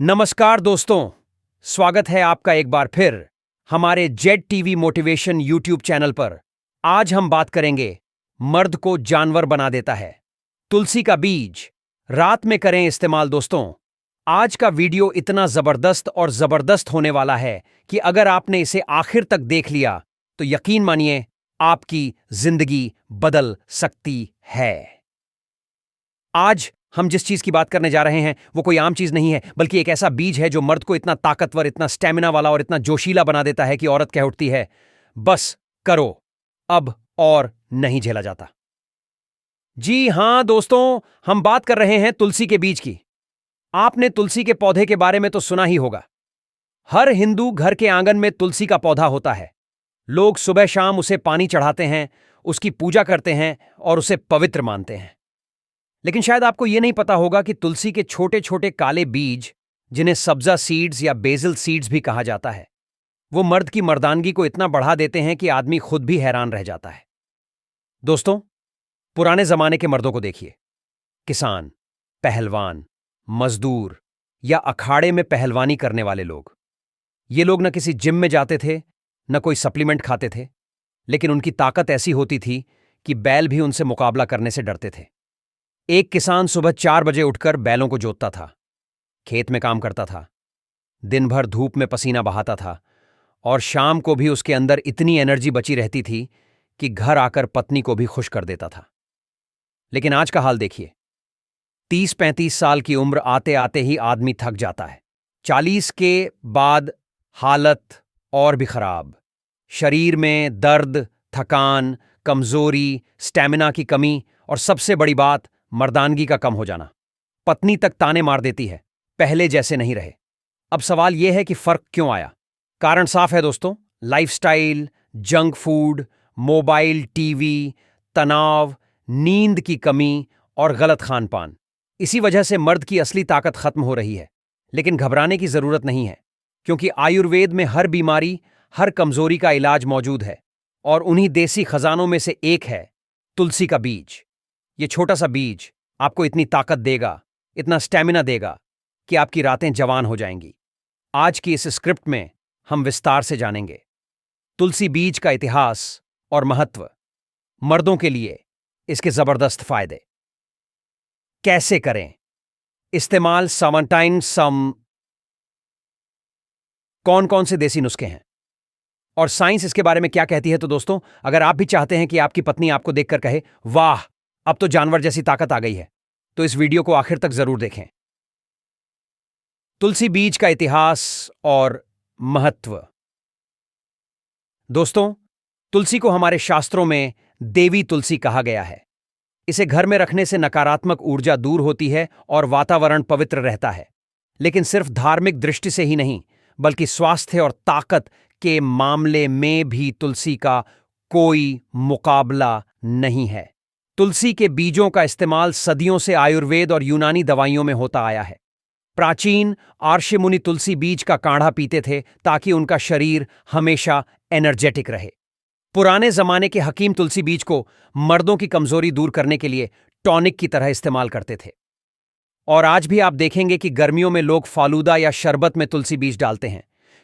नमस्कार दोस्तों, स्वागत है आपका एक बार फिर हमारे Z TV motivation YouTube channel पर। आज हम बात करेंगे मर्द को जानवर बना देता है, तुलसी का बीज रात में करें इस्तेमाल। दोस्तों, आज का वीडियो इतना जबरदस्त होने वाला है कि अगर आपने इसे आखिर तक देख लिया तो यकीन मानिए आपकी जिंदगी बदल सकती है। आज हम जिस चीज की बात करने जा रहे हैं वो कोई आम चीज नहीं है, बल्कि एक ऐसा बीज है जो मर्द को इतना ताकतवर, इतना स्टेमिना वाला और इतना जोशीला बना देता है कि औरत कह उठती है, बस करो, अब और नहीं झेला जाता। जी हां दोस्तों, हम बात कर रहे हैं तुलसी के बीज की। आपने तुलसी के पौधे के बारे में तो सुना ही होगा। हर हिंदू घर के आंगन में तुलसी का पौधा होता है। लोग सुबह शाम उसे पानी चढ़ाते हैं, उसकी पूजा करते हैं और उसे पवित्र मानते हैं। लेकिन शायद आपको यह नहीं पता होगा कि तुलसी के छोटे छोटे काले बीज, जिन्हें सब्जा सीड्स या बेसिल सीड्स भी कहा जाता है, वो मर्द की मर्दानगी को इतना बढ़ा देते हैं कि आदमी खुद भी हैरान रह जाता है। दोस्तों, पुराने जमाने के मर्दों को देखिए। किसान, पहलवान, मजदूर या अखाड़े में पहलवानी करने वाले लोग। ये लोग न किसी जिम में जाते थे, न कोई सप्लीमेंट खाते थे, लेकिन उनकी ताकत ऐसी होती थी कि बैल भी उनसे मुकाबला करने से डरते थे। एक किसान सुबह 4 बजे उठकर बैलों को जोतता था, खेत में काम करता था, दिन भर धूप में पसीना बहाता था और शाम को भी उसके अंदर इतनी एनर्जी बची रहती थी कि घर आकर पत्नी को भी खुश कर देता था। लेकिन आज का हाल देखिए। 30-35 साल की उम्र आते आते ही आदमी थक जाता है। 40 के बाद हालत और भी खराब। शरीर में दर्द, थकान, कमजोरी, स्टैमिना की कमी और सबसे बड़ी बात, मर्दानगी का कम हो जाना। पत्नी तक ताने मार देती है, पहले जैसे नहीं रहे। अब सवाल यह है कि फर्क क्यों आया? कारण साफ है दोस्तों, lifestyle, junk food, mobile, TV, तनाव, नींद की कमी और गलत खान पान। इसी वजह से मर्द की असली ताकत खत्म हो रही है। लेकिन घबराने की जरूरत नहीं है, क्योंकि आयुर्वेद में हर बीमारी, हर कमजोरी का इलाज मौजूद है। और उन्हीं देसी खजानों में से एक है तुलसी का बीज। ये छोटा सा बीज आपको इतनी ताकत देगा, इतना स्टैमिना देगा कि आपकी रातें जवान हो जाएंगी। आज की इस स्क्रिप्ट में हम विस्तार से जानेंगे तुलसी बीज का इतिहास और महत्व, मर्दों के लिए इसके जबरदस्त फायदे, कैसे करें इस्तेमाल, कौन कौन से देसी नुस्खे हैं और साइंस इसके बारे में क्या कहती है। तो दोस्तों, अगर आप भी चाहते हैं कि आपकी पत्नी आपको देखकर कहे, वाह, अब तो जानवर जैसी ताकत आ गई है, तो इस वीडियो को आखिर तक जरूर देखें। तुलसी बीज का इतिहास और महत्व। दोस्तों, तुलसी को हमारे शास्त्रों में देवी तुलसी कहा गया है। इसे घर में रखने से नकारात्मक ऊर्जा दूर होती है और वातावरण पवित्र रहता है। लेकिन सिर्फ धार्मिक दृष्टि से ही नहीं, बल्कि स्वास्थ्य और ताकत के मामले में भी तुलसी का कोई मुकाबला नहीं है। तुलसी के बीजों का इस्तेमाल सदियों से आयुर्वेद और यूनानी दवाइयों में होता आया है। प्राचीन आर्षि मुनि तुलसी बीज का काढ़ा पीते थे ताकि उनका शरीर हमेशा एनर्जेटिक रहे। पुराने जमाने के हकीम तुलसी बीज को मर्दों की कमजोरी दूर करने के लिए टॉनिक की तरह इस्तेमाल करते थे। और आज भी आप देखेंगे कि गर्मियों में लोग फालूदा या शरबत में तुलसी बीज डालते हैं,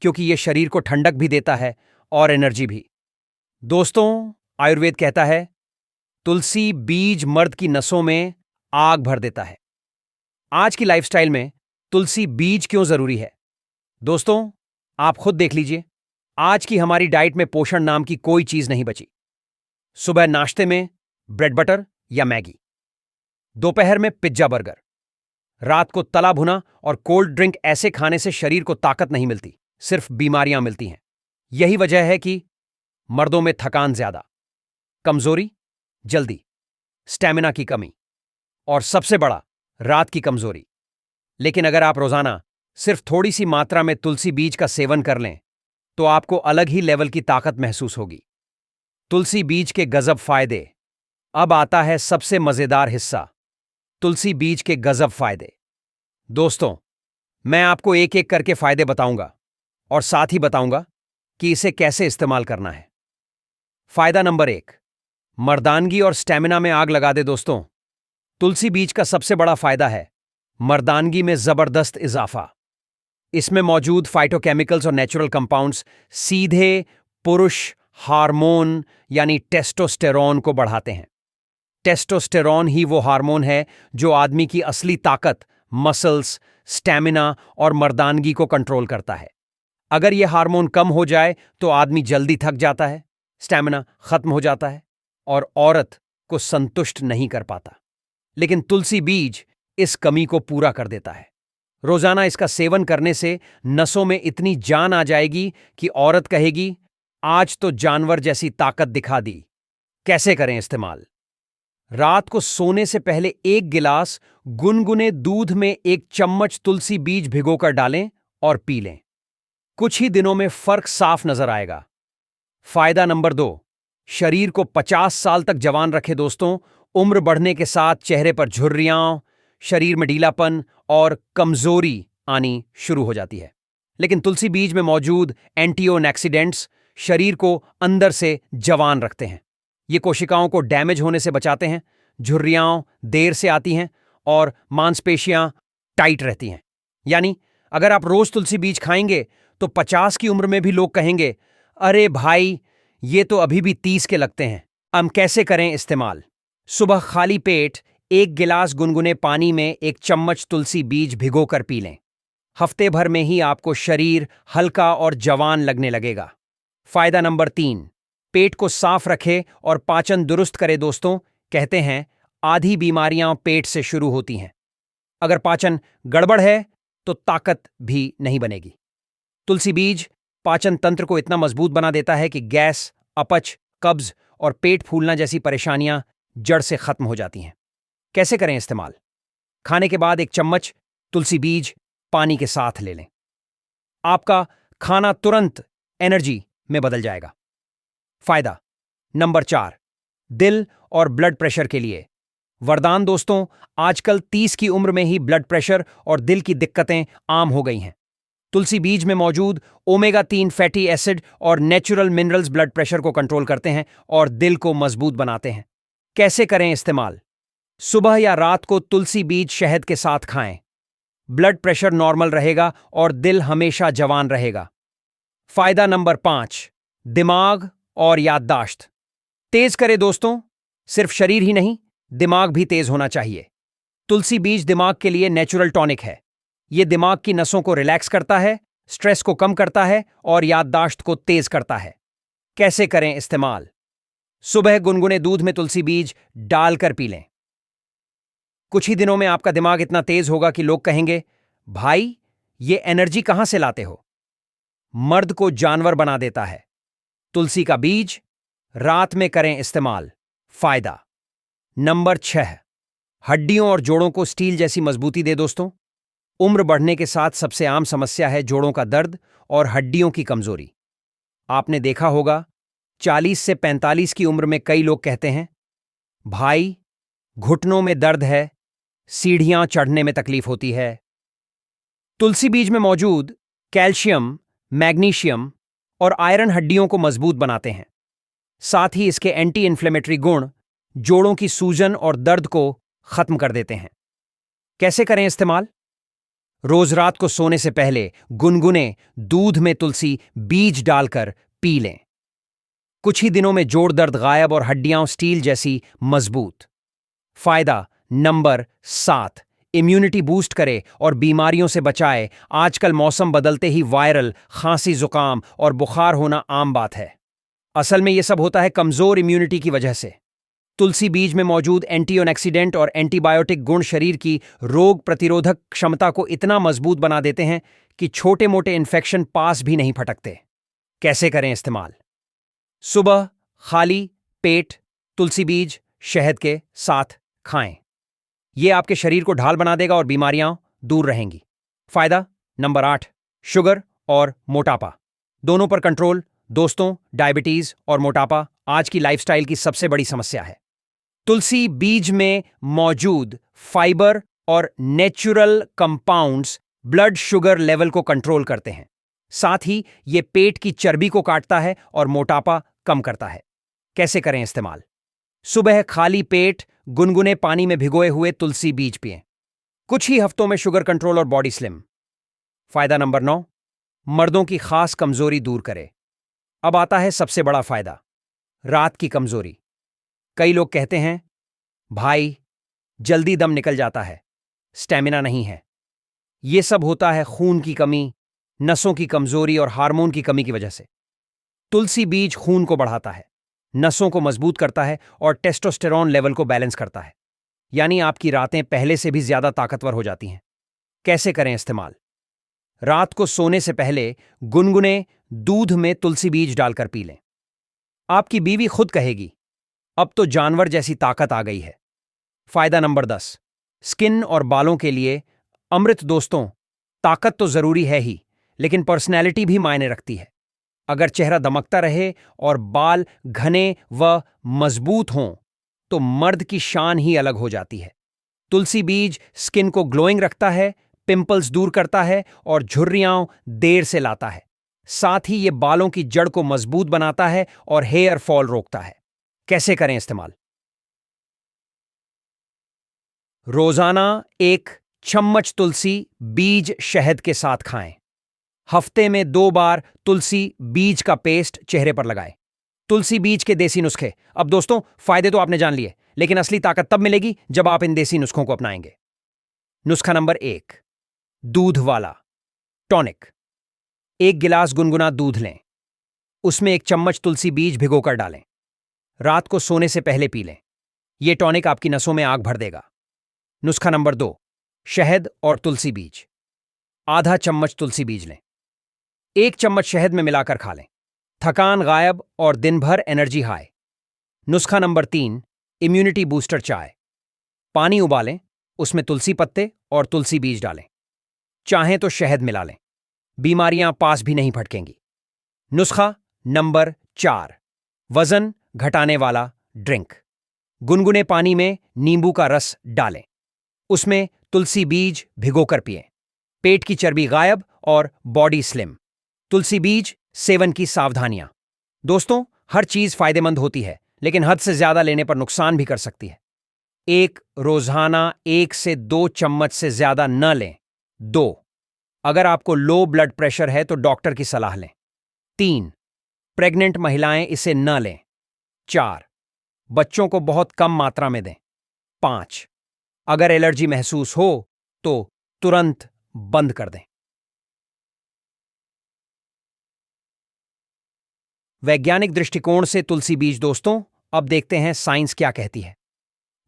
क्योंकि यह शरीर को ठंडक भी देता है और एनर्जी भी। दोस्तों, आयुर्वेद कहता है तुलसी बीज मर्द की नसों में आग भर देता है। आज की लाइफस्टाइल में तुलसी बीज क्यों जरूरी है? दोस्तों, आप खुद देख लीजिए। आज की हमारी डाइट में पोषण नाम की कोई चीज नहीं बची। सुबह नाश्ते में ब्रेड बटर या मैगी, दोपहर में पिज्जा बर्गर, रात को तला भुना और कोल्ड ड्रिंक ऐसे खाने से शरीर को ताकत नहीं मिलती, सिर्फ बीमारियां मिलती हैं। यही वजह है कि मर्दों में थकान ज्यादा, कमजोरी जल्दी, स्टैमिना की कमी और सबसे बड़ा, रात की कमजोरी। लेकिन अगर आप रोजाना सिर्फ थोड़ी सी मात्रा में तुलसी बीज का सेवन कर लें तो आपको अलग ही लेवल की ताकत महसूस होगी। तुलसी बीज के गजब फायदे। अब आता है सबसे मजेदार हिस्सा, तुलसी बीज के गजब फायदे। दोस्तों, मैं आपको एक एक करके फायदे बताऊंगा और साथ ही बताऊंगा कि इसे कैसे इस्तेमाल करना है। फायदा नंबर 1, मर्दानगी और स्टैमिना में आग लगा दे। दोस्तों, तुलसी बीज का सबसे बड़ा फायदा है मर्दानगी में जबरदस्त इजाफा। इसमें मौजूद फाइटोकेमिकल्स और नेचुरल कंपाउंड्स सीधे पुरुष हार्मोन यानी टेस्टोस्टेरोन को बढ़ाते हैं। टेस्टोस्टेरोन ही वो हार्मोन है जो आदमी की असली ताकत, मसल्स, स्टैमिना और मर्दानगी को कंट्रोल करता है। अगर यह हार्मोन कम हो जाए तो आदमी जल्दी थक जाता है, स्टैमिना खत्म हो जाता है और औरत को संतुष्ट नहीं कर पाता। लेकिन तुलसी बीज इस कमी को पूरा कर देता है। रोजाना इसका सेवन करने से नसों में इतनी जान आ जाएगी कि औरत कहेगी, आज तो जानवर जैसी ताकत दिखा दी। कैसे करें इस्तेमाल? रात को सोने से पहले 1 गिलास गुनगुने दूध में 1 चम्मच तुलसी बीज भिगोकर डालें और पी लें। कुछ ही दिनों में फर्क साफ नजर आएगा। फायदा नंबर 2, शरीर को 50 साल तक जवान रखे दोस्तों। उम्र बढ़ने के साथ चेहरे पर झुर्रियां, शरीर में ढीलापन और कमजोरी आनी शुरू हो जाती है। लेकिन तुलसी बीज में मौजूद एंटीओक्सीडेंट्स शरीर को अंदर से जवान रखते हैं। ये कोशिकाओं को डैमेज होने से बचाते हैं, झुर्रियां देर से आती हैं और मांसपेशियां टाइट रहती हैं। यानी अगर आप रोज तुलसी बीज खाएंगे तो 50 की उम्र में भी लोग कहेंगे, अरे भाई ये तो अभी भी 30 के लगते हैं। हम कैसे करें इस्तेमाल? सुबह खाली पेट 1 गिलास गुनगुने पानी में 1 चम्मच तुलसी बीज भिगोकर पी लें। हफ्ते भर में ही आपको शरीर हल्का और जवान लगने लगेगा। फायदा नंबर 3, पेट को साफ रखे और पाचन दुरुस्त करे दोस्तों। कहते हैं आधी बीमारियां पेट से शुरू होती हैं। अगर पाचन गड़बड़ है तो ताकत भी नहीं बनेगी। तुलसी बीज पाचन तंत्र को इतना मजबूत बना देता है कि गैस, अपच, कब्ज और पेट फूलना जैसी परेशानियां जड़ से खत्म हो जाती हैं। कैसे करें इस्तेमाल? खाने के बाद 1 चम्मच तुलसी बीज पानी के साथ ले लें। आपका खाना तुरंत एनर्जी में बदल जाएगा। फायदा नंबर 4, दिल और ब्लड प्रेशर के लिए वरदान दोस्तों। आजकल 30 की उम्र में ही ब्लड प्रेशर और दिल की दिक्कतें आम हो गई हैं। तुलसी बीज में मौजूद ओमेगा 3 फैटी एसिड और नेचुरल मिनरल्स ब्लड प्रेशर को कंट्रोल करते हैं और दिल को मजबूत बनाते हैं। कैसे करें इस्तेमाल? सुबह या रात को तुलसी बीज शहद के साथ खाएं। ब्लड प्रेशर नॉर्मल रहेगा और दिल हमेशा जवान रहेगा। फायदा नंबर 5, दिमाग और याददाश्त तेज करे दोस्तों। सिर्फ शरीर ही नहीं, दिमाग भी तेज होना चाहिए। तुलसी बीज दिमाग के लिए नेचुरल टॉनिक है। यह दिमाग की नसों को रिलैक्स करता है, स्ट्रेस को कम करता है और याददाश्त को तेज करता है। कैसे करें इस्तेमाल? सुबह गुनगुने दूध में तुलसी बीज डालकर पी लें। कुछ ही दिनों में आपका दिमाग इतना तेज होगा कि लोग कहेंगे, भाई ये एनर्जी कहां से लाते हो? मर्द को जानवर बना देता है। तुलसी का बीज रात में करें इस्तेमाल। फायदा नंबर 6, हड्डियों और जोड़ों को स्टील जैसी मजबूती दे दोस्तों। उम्र बढ़ने के साथ सबसे आम समस्या है जोड़ों का दर्द और हड्डियों की कमजोरी। आपने देखा होगा 40 से 45 की उम्र में कई लोग कहते हैं, भाई घुटनों में दर्द है, सीढ़ियां चढ़ने में तकलीफ होती है। तुलसी बीज में मौजूद कैल्शियम, मैग्नीशियम और आयरन हड्डियों को मजबूत बनाते हैं। साथ ही इसके एंटी इन्फ्लेमेटरी गुण जोड़ों की सूजन और दर्द को खत्म कर देते हैं। कैसे करें इस्तेमाल? रोज रात को सोने से पहले गुनगुने दूध में तुलसी बीज डालकर पी लें। कुछ ही दिनों में जोड़ दर्द गायब और हड्डियां स्टील जैसी मजबूत। फायदा नंबर 7, इम्यूनिटी बूस्ट करे और बीमारियों से बचाए। आजकल मौसम बदलते ही वायरल खांसी, जुकाम और बुखार होना आम बात है। असल में यह सब होता है कमजोर इम्यूनिटी की वजह से। तुलसी बीज में मौजूद एंटीऑक्सीडेंट और एंटीबायोटिक गुण शरीर की रोग प्रतिरोधक क्षमता को इतना मजबूत बना देते हैं कि छोटे मोटे इन्फेक्शन पास भी नहीं फटकते। कैसे करें इस्तेमाल? सुबह खाली पेट तुलसी बीज शहद के साथ खाएं। यह आपके शरीर को ढाल बना देगा और बीमारियां दूर रहेंगी। फायदा नंबर 8, शुगर और मोटापा दोनों पर कंट्रोल दोस्तों। डायबिटीज और मोटापा आज की लाइफस्टाइल की सबसे बड़ी समस्या है। तुलसी बीज में मौजूद फाइबर और natural compounds blood sugar level को कंट्रोल करते हैं। साथ ही यह पेट की चर्बी को काटता है और मोटापा कम करता है। कैसे करें इस्तेमाल? सुबह खाली पेट गुनगुने पानी में भिगोए हुए तुलसी बीज पिएं। कुछ ही हफ्तों में शुगर कंट्रोल और बॉडी स्लिम। फायदा नंबर 9, मर्दों की खास कमजोरी दूर करे। अब आता है सबसे बड़ा फायदा, रात की कमजोरी। कई लोग कहते हैं, भाई जल्दी दम निकल जाता है, स्टेमिना नहीं है। यह सब होता है खून की कमी, नसों की कमजोरी और हार्मोन की कमी की वजह से। तुलसी बीज खून को बढ़ाता है, नसों को मजबूत करता है और टेस्टोस्टेरॉन लेवल को बैलेंस करता है। यानी आपकी रातें पहले से भी ज्यादा ताकतवर हो जाती हैं। कैसे करें इस्तेमाल? रात को सोने से पहले गुनगुने दूध में तुलसी बीज डालकर पी लें। आपकी बीवी खुद कहेगी, अब तो जानवर जैसी ताकत आ गई है। फायदा नंबर 10, स्किन और बालों के लिए अमृत। दोस्तों, ताकत तो जरूरी है ही, लेकिन पर्सनैलिटी भी मायने रखती है। अगर चेहरा दमकता रहे और बाल घने व मजबूत हों, तो मर्द की शान ही अलग हो जाती है। तुलसी बीज स्किन को ग्लोइंग रखता है, पिंपल्स दूर करता है और झुर्रियां देर से लाता है। साथ ही ये बालों की जड़ को मजबूत बनाता है और हेयर फॉल रोकता है। कैसे करें इस्तेमाल? रोजाना 1 चम्मच तुलसी बीज शहद के साथ खाएं। हफ्ते में 2 बार तुलसी बीज का पेस्ट चेहरे पर लगाएं। तुलसी बीज के देसी नुस्खे। अब दोस्तों, फायदे तो आपने जान लिए, लेकिन असली ताकत तब मिलेगी जब आप इन देसी नुस्खों को अपनाएंगे। नुस्खा नंबर 1, दूध वाला टॉनिक। 1 गिलास गुनगुना दूध लें, उसमें 1 चम्मच तुलसी बीज भिगोकर डालें। रात को सोने से पहले पी लें। यह टॉनिक आपकी नसों में आग भर देगा। नुस्खा नंबर 2, शहद और तुलसी बीज। आधा चम्मच तुलसी बीज लें, 1 चम्मच शहद में मिलाकर खा लें। थकान गायब और दिन भर एनर्जी हाई। नुस्खा नंबर 3, इम्यूनिटी बूस्टर चाय। पानी उबालें, उसमें तुलसी पत्ते और तुलसी बीज डालें। चाहें तो शहद मिला लें, बीमारियां पास भी नहीं फटकेंगी। नुस्खा नंबर 4, वजन घटाने वाला ड्रिंक। गुनगुने पानी में नींबू का रस डालें, उसमें तुलसी बीज भिगोकर पिएं। पेट की चर्बी गायब और बॉडी स्लिम। तुलसी बीज सेवन की सावधानियां। दोस्तों, हर चीज फायदेमंद होती है, लेकिन हद से ज्यादा लेने पर नुकसान भी कर सकती है। रोजाना 1 से 2 चम्मच से ज्यादा न लें। 2, अगर आपको लो ब्लड प्रेशर है तो डॉक्टर की सलाह लें। 3, प्रेग्नेंट महिलाएं इसे न लें। 4, बच्चों को बहुत कम मात्रा में दें। 5, अगर एलर्जी महसूस हो तो तुरंत बंद कर दें। वैज्ञानिक दृष्टिकोण से तुलसी बीज। दोस्तों, अब देखते हैं साइंस क्या कहती है।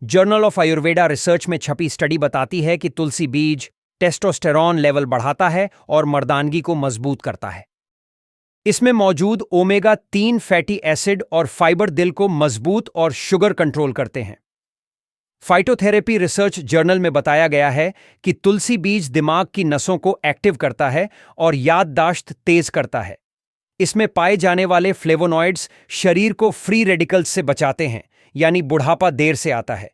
जर्नल ऑफ आयुर्वेदा रिसर्च में छपी स्टडी बताती है कि तुलसी बीज टेस्टोस्टेरॉन लेवल बढ़ाता है और मर्दानगी को मजबूत करता है। इसमें मौजूद ओमेगा 3 फैटी एसिड और फाइबर दिल को मजबूत और शुगर कंट्रोल करते हैं। फाइटोथेरेपी रिसर्च जर्नल में बताया गया है कि तुलसी बीज दिमाग की नसों को एक्टिव करता है और याददाश्त तेज करता है। इसमें पाए जाने वाले फ्लेवोनॉइड्स शरीर को फ्री रेडिकल्स से बचाते हैं, यानी बुढ़ापा देर से आता है।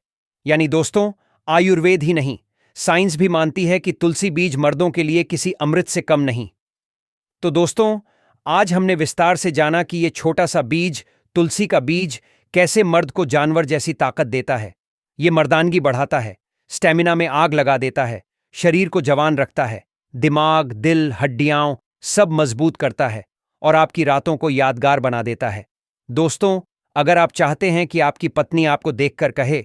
यानी दोस्तों, आयुर्वेद ही नहीं, साइंस भी मानती है कि तुलसी बीज मर्दों के लिए किसी अमृत से कम नहीं। तो दोस्तों, आज हमने विस्तार से जाना कि यह छोटा सा बीज, तुलसी का बीज, कैसे मर्द को जानवर जैसी ताकत देता है। यह मर्दानगी बढ़ाता है, स्टेमिना में आग लगा देता है, शरीर को जवान रखता है, दिमाग, दिल, हड्डियां सब मजबूत करता है और आपकी रातों को यादगार बना देता है। दोस्तों, अगर आप चाहते हैं कि आपकी पत्नी आपको देखकर कहे,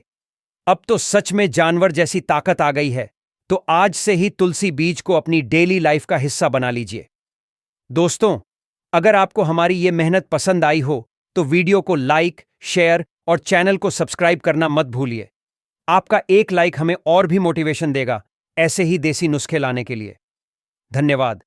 अब तो सच में जानवर जैसी ताकत आ गई है, तो आज से ही तुलसी बीज को अपनी डेली लाइफ का हिस्सा बना लीजिए। दोस्तों, अगर आपको हमारी ये मेहनत पसंद आई हो तो वीडियो को लाइक, शेयर और चैनल को सब्सक्राइब करना मत भूलिए। आपका एक लाइक हमें और भी मोटिवेशन देगा ऐसे ही देसी नुस्खे लाने के लिए। धन्यवाद।